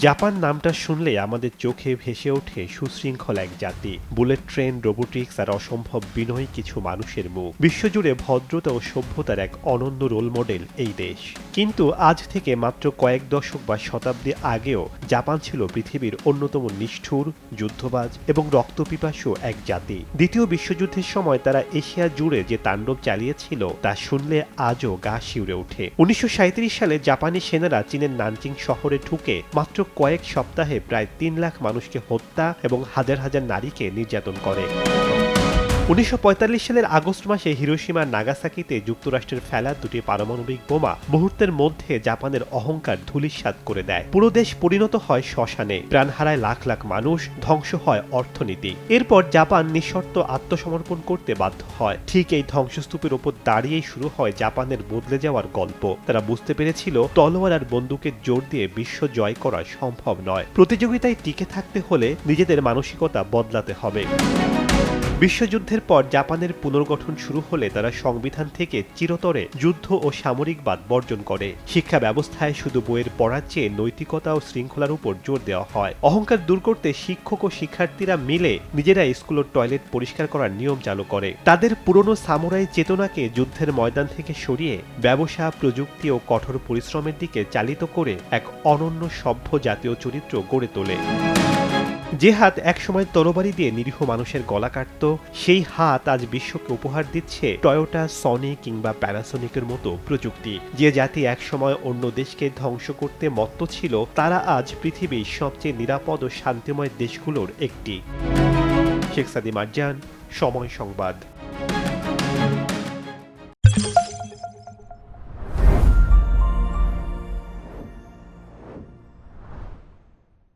Japan নামটা শুনলে আমাদের চোখে ভেসে ওঠে সুশৃঙ্খল এক জাতি, বুলেট ট্রেন, রোবোটিক্স আর অসম্ভব বিনয়ী কিছু মানুষের মুখ। বিশ্বজুড়ে ভদ্রতা ও সভ্যতার এক অনন্য রোল মডেল এই দেশ। কিন্তু আজ থেকে মাত্র কয়েক দশক বা শতাব্দী আগেও জাপান ছিল পৃথিবীর অন্যতম নিষ্ঠুর, যুদ্ধবাজ এবং রক্তপিপাসু এক জাতি। দ্বিতীয় বিশ্বযুদ্ধের সময় তারা এশিয়া জুড়ে যে তাণ্ডব চালিয়েছিল তা শুনলে আজও গা শিউরে ওঠে। 1937 সালে জাপানি সেনারা চীনের নানচিং শহরে ঢুকে মাত্র কয়েক সপ্তাহে প্রায় 3 লাখ মানুষকে হত্যা এবং হাজার হাজার নারীকে নির্যাতন করে। 1945 সালের আগস্ট মাসে হিরোশিমা নাগাসাকিতে যুক্তরাষ্ট্রের ফেলা দুটি পারমাণবিক বোমা মুহূর্তের মধ্যে জাপানের অহংকার ধূলিসাৎ করে দেয়। পুরো দেশ পরিণত হয় শ্মশানে, প্রাণ হারায় লাখ লাখ মানুষ, ধ্বংস হয় অর্থনীতি। এরপর জাপান নিঃশর্ত আত্মসমর্পণ করতে বাধ্য হয়। ঠিক এই ধ্বংসস্তূপের ওপর দাঁড়িয়েই শুরু হয় জাপানের বদলে যাওয়ার গল্প। তারা বুঝতে পেরেছিল তলোয়ার আর বন্দুকের জোর দিয়ে বিশ্ব জয় করা সম্ভব নয়। প্রতিযোগিতায় টিকে থাকতে হলে নিজেদের মানসিকতা বদলাতে হবে। বিশ্বযুদ্ধের পর জাপানের পুনর্গঠন শুরু হলে তারা সংবিধান থেকে চিরতরে যুদ্ধ ও সামরিকবাদ বর্জন করে। শিক্ষা ব্যবস্থায় শুধু বইয়ের পড়ার চেয়ে নৈতিকতা ও শৃঙ্খলার উপর জোর দেওয়া হয়। অহংকার দূর করতে শিক্ষক ও শিক্ষার্থীরা মিলে নিজেরা স্কুল ও টয়লেট পরিষ্কার করার নিয়ম চালু করে। তাদের পুরনো সামুরাই চেতনাকে যুদ্ধের ময়দান থেকে সরিয়ে ব্যবসা, প্রযুক্তি ও কঠোর পরিশ্রমের দিকে চালিত করে এক অনন্য সভ্য জাতীয় চরিত্র গড়ে তোলে। যে হাত একসময় তরবারি দিয়ে নিরীহ মানুষের গলা কাটত, সেই হাত আজ বিশ্বকে উপহার দিচ্ছে টয়োটা, সনি কিংবা প্যানাসোনিকের মতো প্রযুক্তি। যে জাতি একসময় অন্য দেশকে ধ্বংস করতে মত্ত ছিল, তারা আজ পৃথিবীর সবচেয়ে নিরাপদ ও শান্তিময় দেশগুলোর একটি। শেখ সাদি মারজান, সময় সংবাদ।